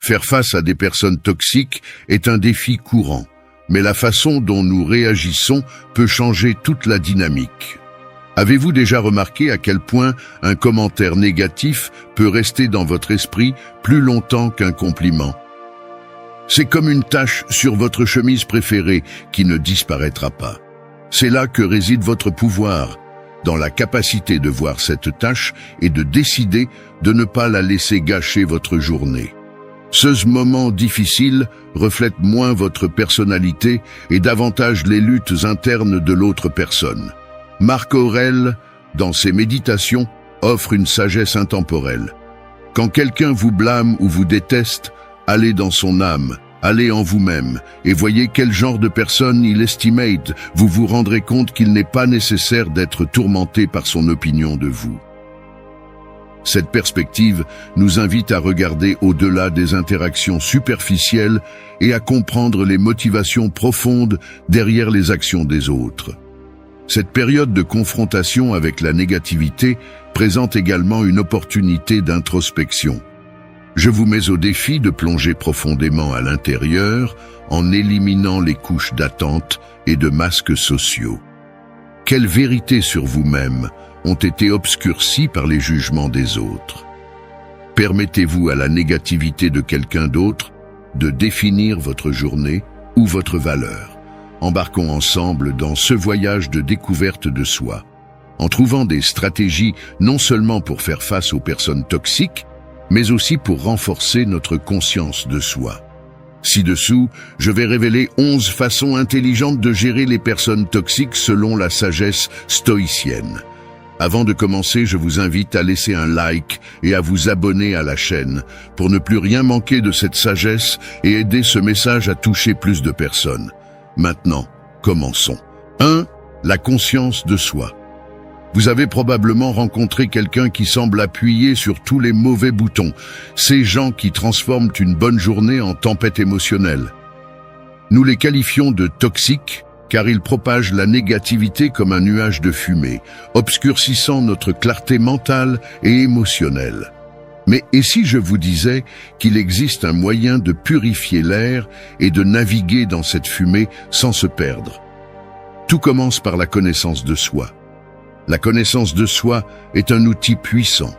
Faire face à des personnes toxiques est un défi courant, mais la façon dont nous réagissons peut changer toute la dynamique. Avez-vous déjà remarqué à quel point un commentaire négatif peut rester dans votre esprit plus longtemps qu'un compliment? C'est comme une tache sur votre chemise préférée qui ne disparaîtra pas. C'est là que réside votre pouvoir, dans la capacité de voir cette tache et de décider de ne pas la laisser gâcher votre journée. Ce moment difficile reflète moins votre personnalité et davantage les luttes internes de l'autre personne. Marc Aurèle, dans ses méditations, offre une sagesse intemporelle. Quand quelqu'un vous blâme ou vous déteste, allez dans son âme, allez en vous-même et voyez quel genre de personne il estimate. Vous vous rendrez compte qu'il n'est pas nécessaire d'être tourmenté par son opinion de vous. Cette perspective nous invite à regarder au-delà des interactions superficielles et à comprendre les motivations profondes derrière les actions des autres. Cette période de confrontation avec la négativité présente également une opportunité d'introspection. Je vous mets au défi de plonger profondément à l'intérieur en éliminant les couches d'attente et de masques sociaux. Quelles vérités sur vous-même ont été obscurcies par les jugements des autres? Permettez-vous à la négativité de quelqu'un d'autre de définir votre journée ou votre valeur? Embarquons ensemble dans ce voyage de découverte de soi, en trouvant des stratégies non seulement pour faire face aux personnes toxiques, mais aussi pour renforcer notre conscience de soi. Ci-dessous, je vais révéler 11 façons intelligentes de gérer les personnes toxiques selon la sagesse stoïcienne. Avant de commencer, je vous invite à laisser un like et à vous abonner à la chaîne pour ne plus rien manquer de cette sagesse et aider ce message à toucher plus de personnes. Maintenant, commençons. 1. La conscience de soi. Vous avez probablement rencontré quelqu'un qui semble appuyer sur tous les mauvais boutons, ces gens qui transforment une bonne journée en tempête émotionnelle. Nous les qualifions de toxiques car ils propagent la négativité comme un nuage de fumée, obscurcissant notre clarté mentale et émotionnelle. Mais et si je vous disais qu'il existe un moyen de purifier l'air et de naviguer dans cette fumée sans se perdre? Tout commence par la connaissance de soi. La connaissance de soi est un outil puissant.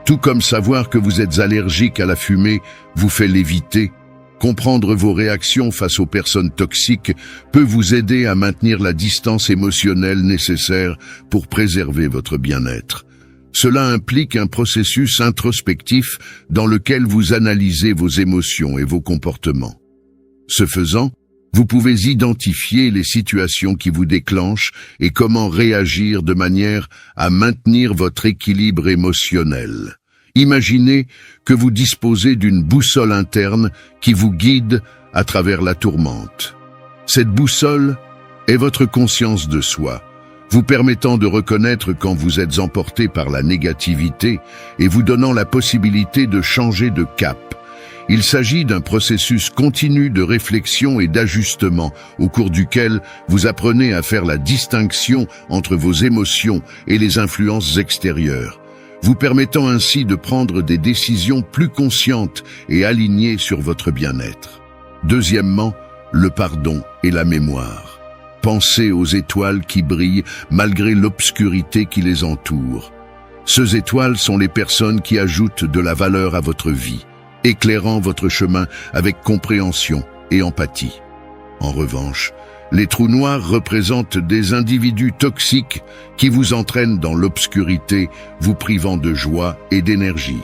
Tout comme savoir que vous êtes allergique à la fumée vous fait l'éviter, comprendre vos réactions face aux personnes toxiques peut vous aider à maintenir la distance émotionnelle nécessaire pour préserver votre bien-être. Cela implique un processus introspectif dans lequel vous analysez vos émotions et vos comportements. Ce faisant, vous pouvez identifier les situations qui vous déclenchent et comment réagir de manière à maintenir votre équilibre émotionnel. Imaginez que vous disposez d'une boussole interne qui vous guide à travers la tourmente. Cette boussole est votre conscience de soi, vous permettant de reconnaître quand vous êtes emporté par la négativité et vous donnant la possibilité de changer de cap. Il s'agit d'un processus continu de réflexion et d'ajustement au cours duquel vous apprenez à faire la distinction entre vos émotions et les influences extérieures, vous permettant ainsi de prendre des décisions plus conscientes et alignées sur votre bien-être. Deuxièmement, le pardon et la mémoire. Pensez aux étoiles qui brillent malgré l'obscurité qui les entoure. Ces étoiles sont les personnes qui ajoutent de la valeur à votre vie, éclairant votre chemin avec compréhension et empathie. En revanche, les trous noirs représentent des individus toxiques qui vous entraînent dans l'obscurité, vous privant de joie et d'énergie.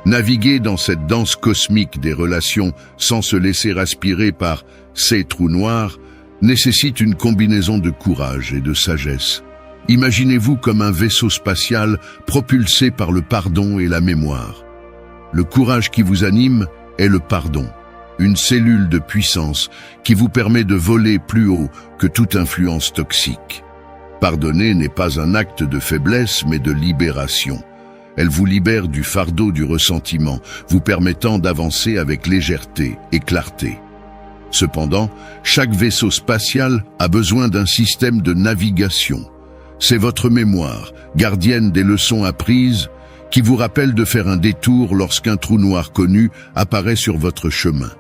Naviguer dans cette danse cosmique des relations sans se laisser aspirer par ces trous noirs nécessite une combinaison de courage et de sagesse. Imaginez-vous comme un vaisseau spatial propulsé par le pardon et la mémoire. Le courage qui vous anime est le pardon, une cellule de puissance qui vous permet de voler plus haut que toute influence toxique. Pardonner n'est pas un acte de faiblesse mais de libération. Elle vous libère du fardeau du ressentiment, vous permettant d'avancer avec légèreté et clarté. Cependant, chaque vaisseau spatial a besoin d'un système de navigation. C'est votre mémoire, gardienne des leçons apprises, qui vous rappelle de faire un détour lorsqu'un trou noir connu apparaît sur votre chemin.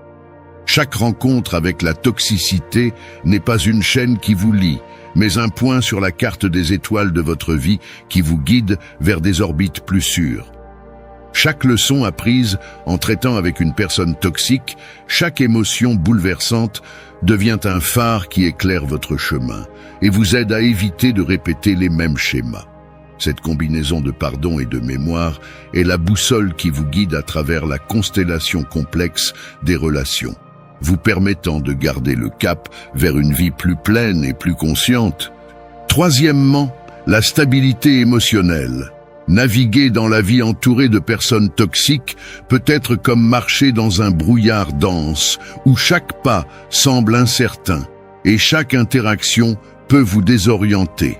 Chaque rencontre avec la toxicité n'est pas une chaîne qui vous lie, mais un point sur la carte des étoiles de votre vie qui vous guide vers des orbites plus sûres. Chaque leçon apprise en traitant avec une personne toxique, chaque émotion bouleversante devient un phare qui éclaire votre chemin et vous aide à éviter de répéter les mêmes schémas. Cette combinaison de pardon et de mémoire est la boussole qui vous guide à travers la constellation complexe des relations, vous permettant de garder le cap vers une vie plus pleine et plus consciente. Troisièmement, la stabilité émotionnelle. Naviguer dans la vie entourée de personnes toxiques peut être comme marcher dans un brouillard dense où chaque pas semble incertain et chaque interaction peut vous désorienter.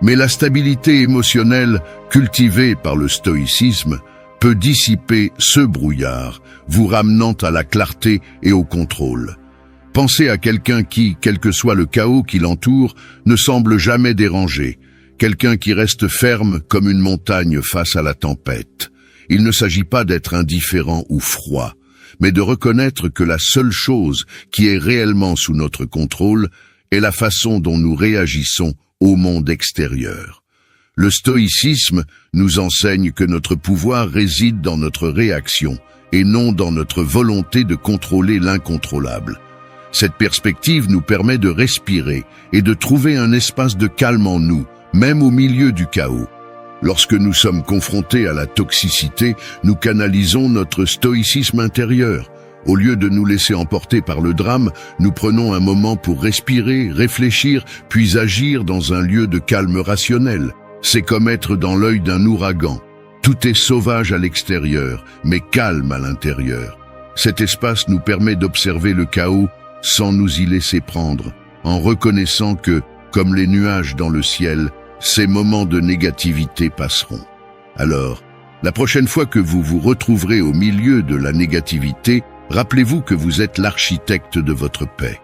Mais la stabilité émotionnelle, cultivée par le stoïcisme, peut dissiper ce brouillard, vous ramenant à la clarté et au contrôle. Pensez à quelqu'un qui, quel que soit le chaos qui l'entoure, ne semble jamais dérangé, quelqu'un qui reste ferme comme une montagne face à la tempête. Il ne s'agit pas d'être indifférent ou froid, mais de reconnaître que la seule chose qui est réellement sous notre contrôle est la façon dont nous réagissons au monde extérieur. Le stoïcisme nous enseigne que notre pouvoir réside dans notre réaction et non dans notre volonté de contrôler l'incontrôlable. Cette perspective nous permet de respirer et de trouver un espace de calme en nous, même au milieu du chaos. Lorsque nous sommes confrontés à la toxicité, nous canalisons notre stoïcisme intérieur. Au lieu de nous laisser emporter par le drame, nous prenons un moment pour respirer, réfléchir, puis agir dans un lieu de calme rationnel. C'est comme être dans l'œil d'un ouragan. Tout est sauvage à l'extérieur, mais calme à l'intérieur. Cet espace nous permet d'observer le chaos sans nous y laisser prendre, en reconnaissant que, comme les nuages dans le ciel, ces moments de négativité passeront. Alors, la prochaine fois que vous vous retrouverez au milieu de la négativité, rappelez-vous que vous êtes l'architecte de votre paix.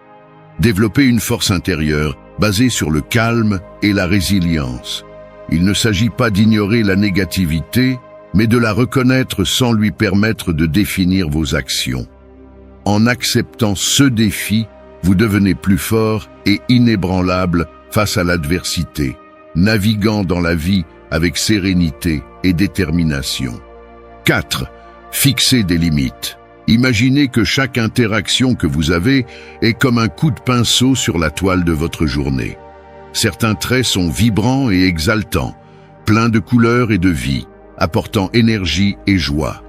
Développez une force intérieure basée sur le calme et la résilience. Il ne s'agit pas d'ignorer la négativité, mais de la reconnaître sans lui permettre de définir vos actions. En acceptant ce défi, vous devenez plus fort et inébranlable face à l'adversité, naviguant dans la vie avec sérénité et détermination. 4. Fixez des limites. Imaginez que chaque interaction que vous avez est comme un coup de pinceau sur la toile de votre journée. Certains traits sont vibrants et exaltants, pleins de couleurs et de vie, apportant énergie et joie.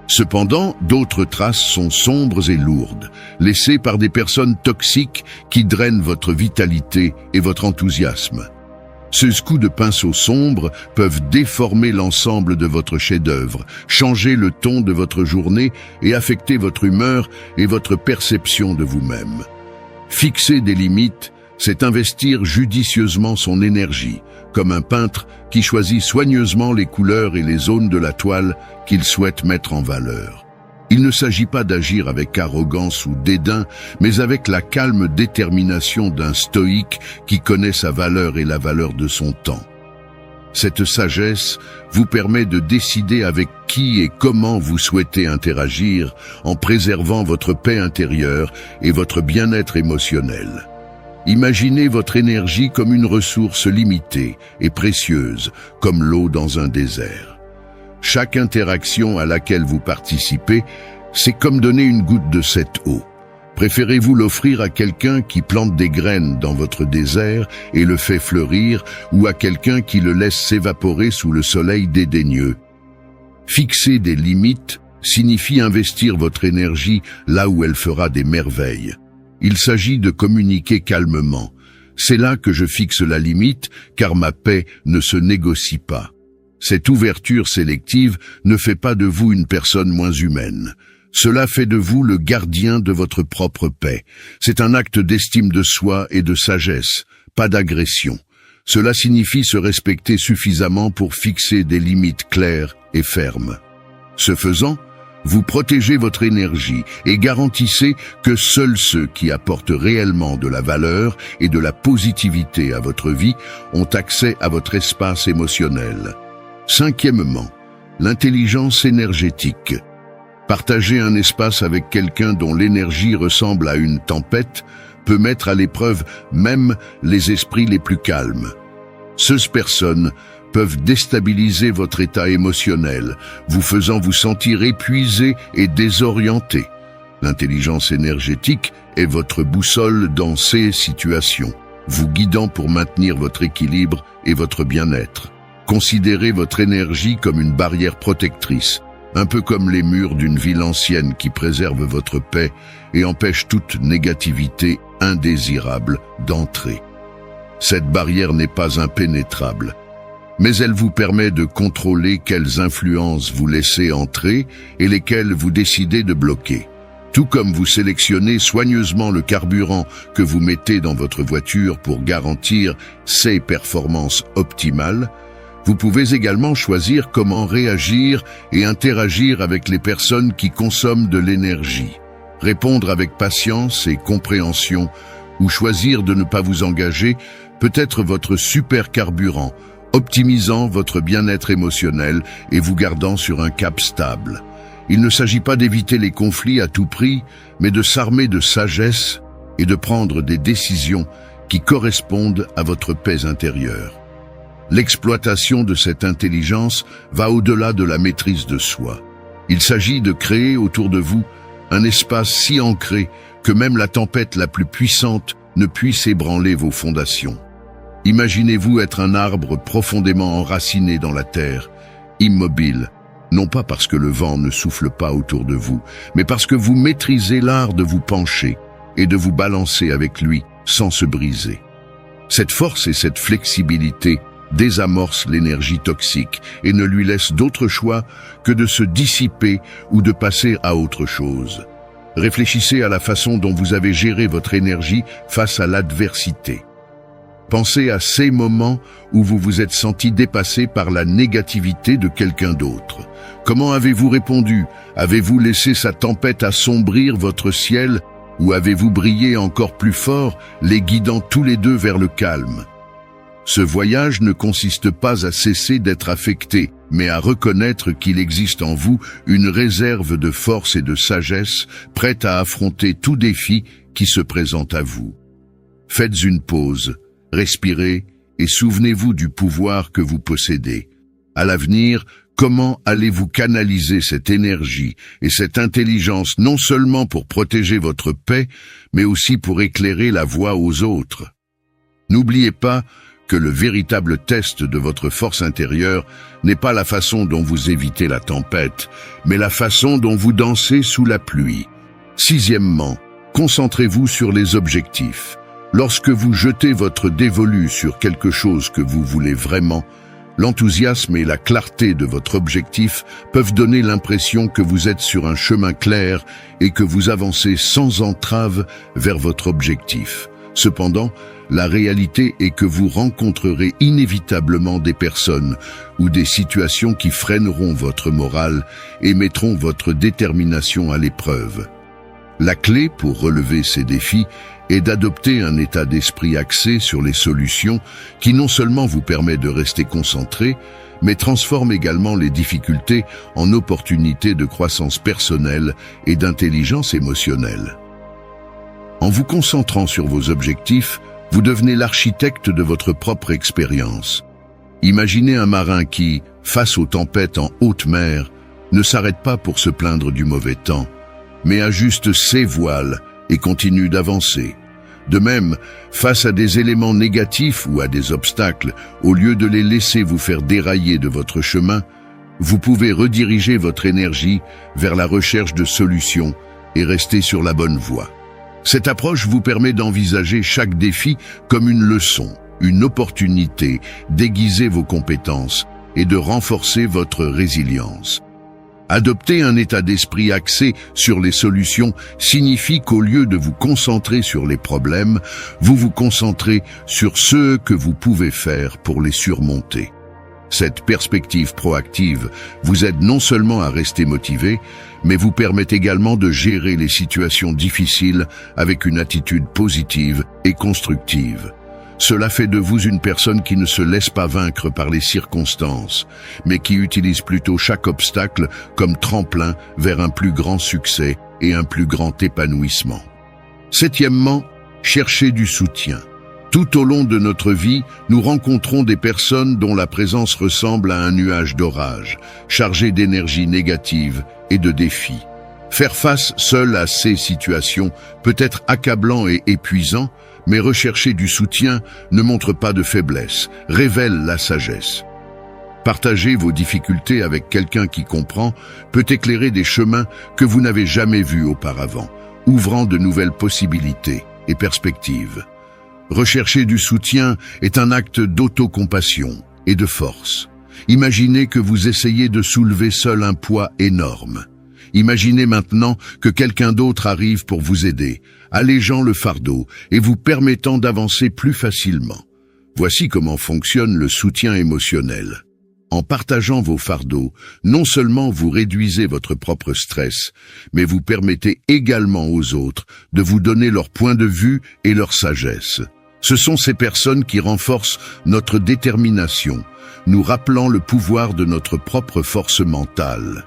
Cependant, d'autres traces sont sombres et lourdes, laissées par des personnes toxiques qui drainent votre vitalité et votre enthousiasme. Ces coups de pinceau sombres peuvent déformer l'ensemble de votre chef-d'œuvre, changer le ton de votre journée et affecter votre humeur et votre perception de vous-même. Fixer des limites, c'est investir judicieusement son énergie, comme un peintre qui choisit soigneusement les couleurs et les zones de la toile qu'il souhaite mettre en valeur. Il ne s'agit pas d'agir avec arrogance ou dédain, mais avec la calme détermination d'un stoïque qui connaît sa valeur et la valeur de son temps. Cette sagesse vous permet de décider avec qui et comment vous souhaitez interagir en préservant votre paix intérieure et votre bien-être émotionnel. Imaginez votre énergie comme une ressource limitée et précieuse, comme l'eau dans un désert. Chaque interaction à laquelle vous participez, c'est comme donner une goutte de cette eau. Préférez-vous l'offrir à quelqu'un qui plante des graines dans votre désert et le fait fleurir, ou à quelqu'un qui le laisse s'évaporer sous le soleil dédaigneux? Fixer des limites signifie investir votre énergie là où elle fera des merveilles. Il s'agit de communiquer calmement. C'est là que je fixe la limite, car ma paix ne se négocie pas. Cette ouverture sélective ne fait pas de vous une personne moins humaine. Cela fait de vous le gardien de votre propre paix. C'est un acte d'estime de soi et de sagesse, pas d'agression. Cela signifie se respecter suffisamment pour fixer des limites claires et fermes. Ce faisant, vous protégez votre énergie et garantissez que seuls ceux qui apportent réellement de la valeur et de la positivité à votre vie ont accès à votre espace émotionnel. Cinquièmement, L'intelligence énergétique. Partager un espace avec quelqu'un dont l'énergie ressemble à une tempête peut mettre à l'épreuve même les esprits les plus calmes. Ces personnes peuvent déstabiliser votre état émotionnel, vous faisant vous sentir épuisé et désorienté. L'intelligence énergétique est votre boussole dans ces situations, vous guidant pour maintenir votre équilibre et votre bien-être. Considérez votre énergie comme une barrière protectrice, un peu comme les murs d'une ville ancienne qui préservent votre paix et empêchent toute négativité indésirable d'entrer. Cette barrière n'est pas impénétrable, mais elle vous permet de contrôler quelles influences vous laissez entrer et lesquelles vous décidez de bloquer. Tout comme vous sélectionnez soigneusement le carburant que vous mettez dans votre voiture pour garantir ses performances optimales, vous pouvez également choisir comment réagir et interagir avec les personnes qui consomment de l'énergie. Répondre avec patience et compréhension ou choisir de ne pas vous engager peut être votre super carburant, optimisant votre bien-être émotionnel et vous gardant sur un cap stable. Il ne s'agit pas d'éviter les conflits à tout prix, mais de s'armer de sagesse et de prendre des décisions qui correspondent à votre paix intérieure. L'exploitation de cette intelligence va au-delà de la maîtrise de soi. Il s'agit de créer autour de vous un espace si ancré que même la tempête la plus puissante ne puisse ébranler vos fondations. Imaginez-vous être un arbre profondément enraciné dans la terre, immobile, non pas parce que le vent ne souffle pas autour de vous, mais parce que vous maîtrisez l'art de vous pencher et de vous balancer avec lui sans se briser. Cette force et cette flexibilité désamorcent l'énergie toxique et ne lui laissent d'autre choix que de se dissiper ou de passer à autre chose. Réfléchissez à la façon dont vous avez géré votre énergie face à l'adversité. Pensez à ces moments où vous vous êtes senti dépassé par la négativité de quelqu'un d'autre. Comment avez-vous répondu? Avez-vous laissé sa tempête assombrir votre ciel ou avez-vous brillé encore plus fort, les guidant tous les deux vers le calme? Ce voyage ne consiste pas à cesser d'être affecté, mais à reconnaître qu'il existe en vous une réserve de force et de sagesse prête à affronter tout défi qui se présente à vous. Faites une pause, respirez et souvenez-vous du pouvoir que vous possédez. À l'avenir, comment allez-vous canaliser cette énergie et cette intelligence non seulement pour protéger votre paix, mais aussi pour éclairer la voie aux autres? N'oubliez pas que le véritable test de votre force intérieure n'est pas la façon dont vous évitez la tempête, mais la façon dont vous dansez sous la pluie. Sixièmement, concentrez-vous sur les objectifs. Lorsque vous jetez votre dévolu sur quelque chose que vous voulez vraiment, l'enthousiasme et la clarté de votre objectif peuvent donner l'impression que vous êtes sur un chemin clair et que vous avancez sans entrave vers votre objectif. Cependant, la réalité est que vous rencontrerez inévitablement des personnes ou des situations qui freineront votre morale et mettront votre détermination à l'épreuve. La clé pour relever ces défis est d'adopter un état d'esprit axé sur les solutions qui non seulement vous permet de rester concentré, mais transforme également les difficultés en opportunités de croissance personnelle et d'intelligence émotionnelle. En vous concentrant sur vos objectifs, vous devenez l'architecte de votre propre expérience. Imaginez un marin qui, face aux tempêtes en haute mer, ne s'arrête pas pour se plaindre du mauvais temps, mais ajuste ses voiles et continue d'avancer. De même, face à des éléments négatifs ou à des obstacles, au lieu de les laisser vous faire dérailler de votre chemin, vous pouvez rediriger votre énergie vers la recherche de solutions et rester sur la bonne voie. Cette approche vous permet d'envisager chaque défi comme une leçon, une opportunité d'aiguiser vos compétences et de renforcer votre résilience. Adopter un état d'esprit axé sur les solutions signifie qu'au lieu de vous concentrer sur les problèmes, vous vous concentrez sur ce que vous pouvez faire pour les surmonter. Cette perspective proactive vous aide non seulement à rester motivé, mais vous permet également de gérer les situations difficiles avec une attitude positive et constructive. Cela fait de vous une personne qui ne se laisse pas vaincre par les circonstances, mais qui utilise plutôt chaque obstacle comme tremplin vers un plus grand succès et un plus grand épanouissement. Septièmement, cherchez du soutien. Tout au long de notre vie, nous rencontrons des personnes dont la présence ressemble à un nuage d'orage, chargé d'énergie négative et de défis. Faire face seul à ces situations peut être accablant et épuisant, mais rechercher du soutien ne montre pas de faiblesse, révèle la sagesse. Partager vos difficultés avec quelqu'un qui comprend peut éclairer des chemins que vous n'avez jamais vus auparavant, ouvrant de nouvelles possibilités et perspectives. Rechercher du soutien est un acte d'autocompassion et de force. Imaginez que vous essayez de soulever seul un poids énorme. Imaginez maintenant que quelqu'un d'autre arrive pour vous aider, allégeant le fardeau et vous permettant d'avancer plus facilement. Voici comment fonctionne le soutien émotionnel. En partageant vos fardeaux, non seulement vous réduisez votre propre stress, mais vous permettez également aux autres de vous donner leur point de vue et leur sagesse. Ce sont ces personnes qui renforcent notre détermination, nous rappelant le pouvoir de notre propre force mentale.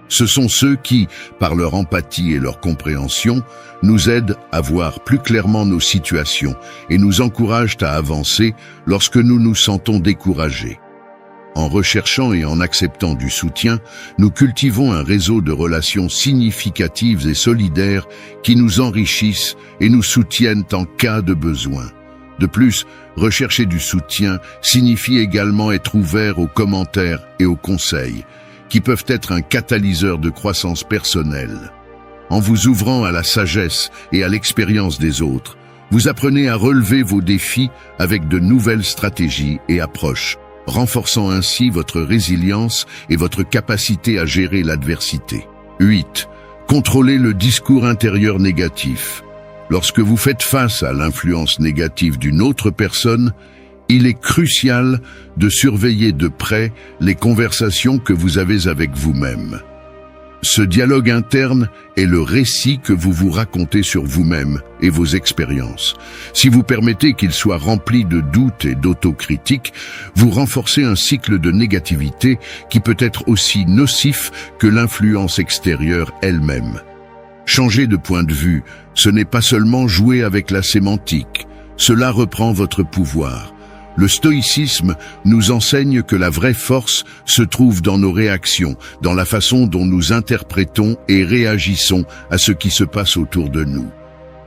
Ce sont ceux qui, par leur empathie et leur compréhension, nous aident à voir plus clairement nos situations et nous encouragent à avancer lorsque nous nous sentons découragés. En recherchant et en acceptant du soutien, nous cultivons un réseau de relations significatives et solidaires qui nous enrichissent et nous soutiennent en cas de besoin. De plus, rechercher du soutien signifie également être ouvert aux commentaires et aux conseils, qui peuvent être un catalyseur de croissance personnelle. En vous ouvrant à la sagesse et à l'expérience des autres, vous apprenez à relever vos défis avec de nouvelles stratégies et approches, renforçant ainsi votre résilience et votre capacité à gérer l'adversité. 8. Contrôlez le discours intérieur négatif. Lorsque vous faites face à l'influence négative d'une autre personne, il est crucial de surveiller de près les conversations que vous avez avec vous-même. Ce dialogue interne est le récit que vous vous racontez sur vous-même et vos expériences. Si vous permettez qu'il soit rempli de doutes et d'autocritique, vous renforcez un cycle de négativité qui peut être aussi nocif que l'influence extérieure elle-même. Changer de point de vue, ce n'est pas seulement jouer avec la sémantique, cela reprend votre pouvoir. Le stoïcisme nous enseigne que la vraie force se trouve dans nos réactions, dans la façon dont nous interprétons et réagissons à ce qui se passe autour de nous.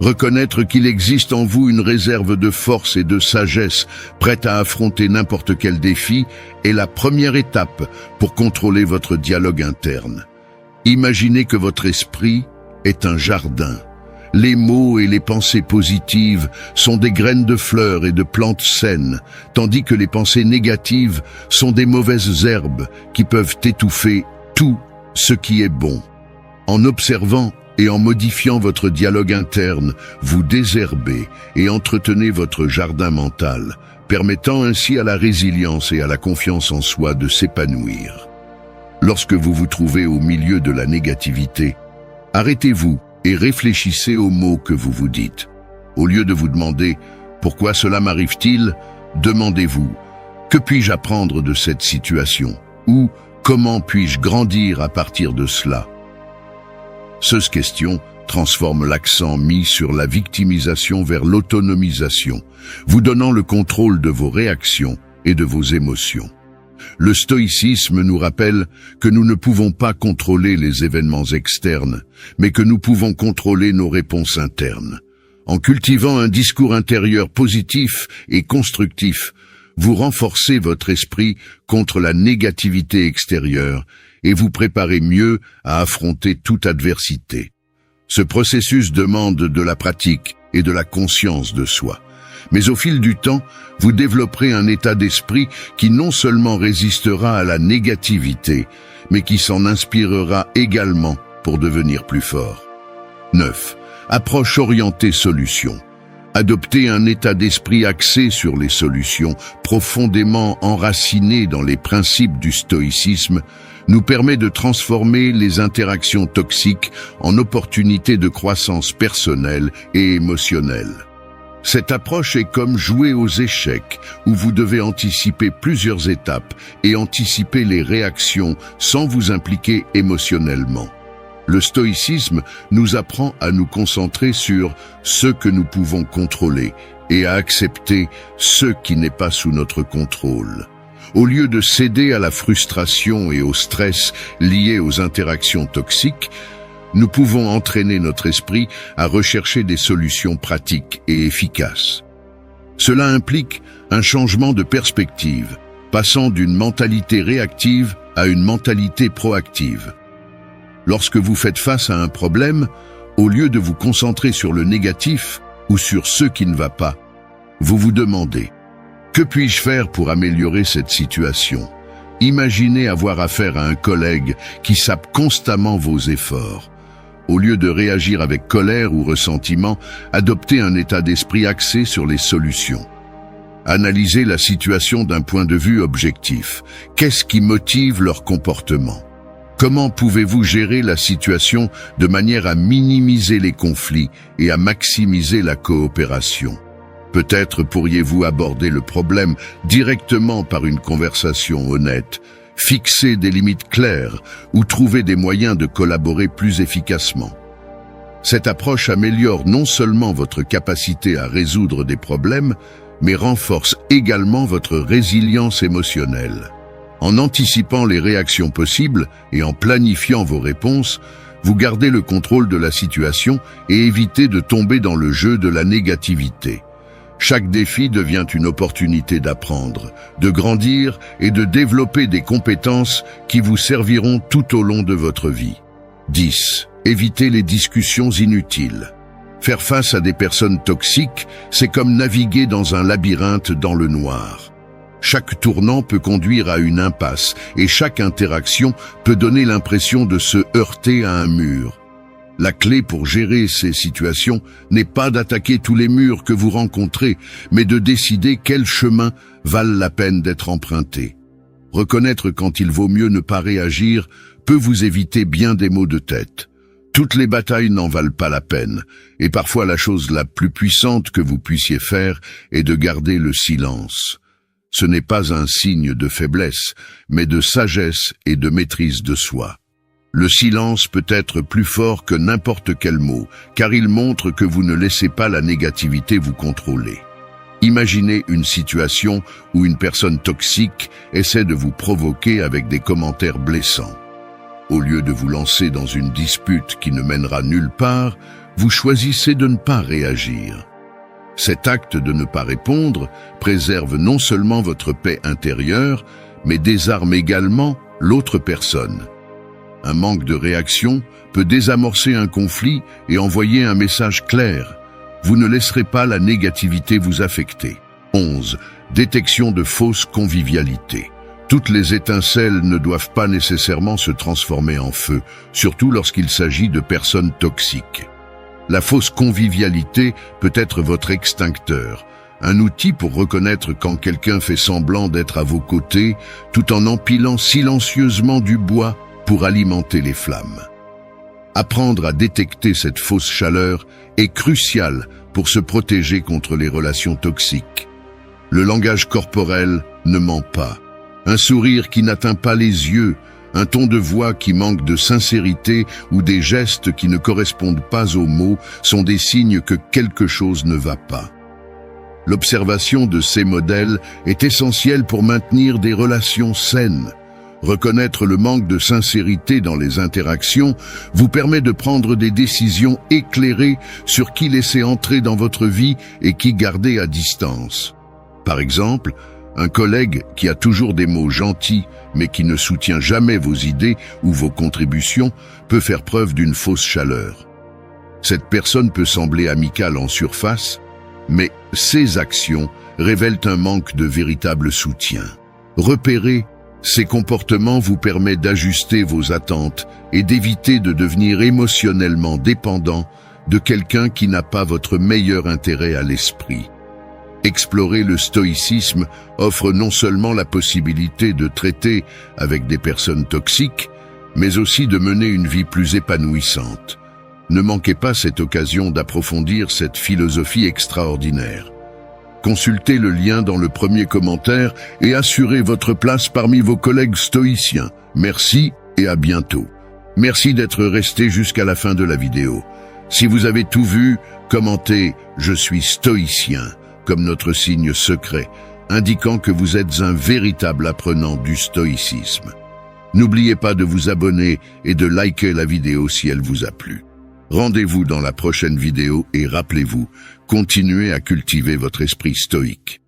Reconnaître qu'il existe en vous une réserve de force et de sagesse prête à affronter n'importe quel défi est la première étape pour contrôler votre dialogue interne. Imaginez que votre esprit est un jardin. Les mots et les pensées positives sont des graines de fleurs et de plantes saines, tandis que les pensées négatives sont des mauvaises herbes qui peuvent étouffer tout ce qui est bon. En observant et en modifiant votre dialogue interne, vous désherbez et entretenez votre jardin mental, permettant ainsi à la résilience et à la confiance en soi de s'épanouir. Lorsque vous vous trouvez au milieu de la négativité, arrêtez-vous et réfléchissez aux mots que vous vous dites. Au lieu de vous demander « Pourquoi cela m'arrive-t-il ?», demandez-vous « Que puis-je apprendre de cette situation ?» ou « Comment puis-je grandir à partir de cela ?» Ces questions transforment l'accent mis sur la victimisation vers l'autonomisation, vous donnant le contrôle de vos réactions et de vos émotions. Le stoïcisme nous rappelle que nous ne pouvons pas contrôler les événements externes, mais que nous pouvons contrôler nos réponses internes. En cultivant un discours intérieur positif et constructif, vous renforcez votre esprit contre la négativité extérieure et vous préparez mieux à affronter toute adversité. Ce processus demande de la pratique et de la conscience de soi. Mais au fil du temps, vous développerez un état d'esprit qui non seulement résistera à la négativité, mais qui s'en inspirera également pour devenir plus fort. 9. Approche orientée solution. Adopter un état d'esprit axé sur les solutions, profondément enraciné dans les principes du stoïcisme, nous permet de transformer les interactions toxiques en opportunités de croissance personnelle et émotionnelle. Cette approche est comme jouer aux échecs, où vous devez anticiper plusieurs étapes et anticiper les réactions sans vous impliquer émotionnellement. Le stoïcisme nous apprend à nous concentrer sur ce que nous pouvons contrôler et à accepter ce qui n'est pas sous notre contrôle. Au lieu de céder à la frustration et au stress liés aux interactions toxiques, nous pouvons entraîner notre esprit à rechercher des solutions pratiques et efficaces. Cela implique un changement de perspective, passant d'une mentalité réactive à une mentalité proactive. Lorsque vous faites face à un problème, au lieu de vous concentrer sur le négatif ou sur ce qui ne va pas, vous vous demandez « Que puis-je faire pour améliorer cette situation ?» Imaginez avoir affaire à un collègue qui sape constamment vos efforts. Au lieu de réagir avec colère ou ressentiment, adoptez un état d'esprit axé sur les solutions. Analysez la situation d'un point de vue objectif. Qu'est-ce qui motive leur comportement? Comment pouvez-vous gérer la situation de manière à minimiser les conflits et à maximiser la coopération? Peut-être pourriez-vous aborder le problème directement par une conversation honnête, fixer des limites claires ou trouver des moyens de collaborer plus efficacement. Cette approche améliore non seulement votre capacité à résoudre des problèmes, mais renforce également votre résilience émotionnelle. En anticipant les réactions possibles et en planifiant vos réponses, vous gardez le contrôle de la situation et évitez de tomber dans le jeu de la négativité. Chaque défi devient une opportunité d'apprendre, de grandir et de développer des compétences qui vous serviront tout au long de votre vie. 10. Évitez les discussions inutiles. Faire face à des personnes toxiques, c'est comme naviguer dans un labyrinthe dans le noir. Chaque tournant peut conduire à une impasse et chaque interaction peut donner l'impression de se heurter à un mur. La clé pour gérer ces situations n'est pas d'attaquer tous les murs que vous rencontrez, mais de décider quels chemins valent la peine d'être empruntés. Reconnaître quand il vaut mieux ne pas réagir peut vous éviter bien des maux de tête. Toutes les batailles n'en valent pas la peine, et parfois la chose la plus puissante que vous puissiez faire est de garder le silence. Ce n'est pas un signe de faiblesse, mais de sagesse et de maîtrise de soi. Le silence peut être plus fort que n'importe quel mot, car il montre que vous ne laissez pas la négativité vous contrôler. Imaginez une situation où une personne toxique essaie de vous provoquer avec des commentaires blessants. Au lieu de vous lancer dans une dispute qui ne mènera nulle part, vous choisissez de ne pas réagir. Cet acte de ne pas répondre préserve non seulement votre paix intérieure, mais désarme également l'autre personne. Un manque de réaction peut désamorcer un conflit et envoyer un message clair. Vous ne laisserez pas la négativité vous affecter. 11. Détection de fausse convivialité. Toutes les étincelles ne doivent pas nécessairement se transformer en feu, surtout lorsqu'il s'agit de personnes toxiques. La fausse convivialité peut être votre extincteur, un outil pour reconnaître quand quelqu'un fait semblant d'être à vos côtés, tout en empilant silencieusement du bois pour alimenter les flammes. Apprendre à détecter cette fausse chaleur est crucial pour se protéger contre les relations toxiques. Le langage corporel ne ment pas. Un sourire qui n'atteint pas les yeux, un ton de voix qui manque de sincérité ou des gestes qui ne correspondent pas aux mots sont des signes que quelque chose ne va pas. L'observation de ces modèles est essentielle pour maintenir des relations saines. Reconnaître le manque de sincérité dans les interactions vous permet de prendre des décisions éclairées sur qui laisser entrer dans votre vie et qui garder à distance. Par exemple, un collègue qui a toujours des mots gentils mais qui ne soutient jamais vos idées ou vos contributions peut faire preuve d'une fausse chaleur. Cette personne peut sembler amicale en surface, mais ses actions révèlent un manque de véritable soutien. Repérer ces comportements vous permet d'ajuster vos attentes et d'éviter de devenir émotionnellement dépendant de quelqu'un qui n'a pas votre meilleur intérêt à l'esprit. Explorer le stoïcisme offre non seulement la possibilité de traiter avec des personnes toxiques, mais aussi de mener une vie plus épanouissante. Ne manquez pas cette occasion d'approfondir cette philosophie extraordinaire. Consultez le lien dans le premier commentaire et assurez votre place parmi vos collègues stoïciens. Merci et à bientôt. Merci d'être resté jusqu'à la fin de la vidéo. Si vous avez tout vu, commentez « Je suis stoïcien » comme notre signe secret, indiquant que vous êtes un véritable apprenant du stoïcisme. N'oubliez pas de vous abonner et de liker la vidéo si elle vous a plu. Rendez-vous dans la prochaine vidéo et rappelez-vous, continuez à cultiver votre esprit stoïque.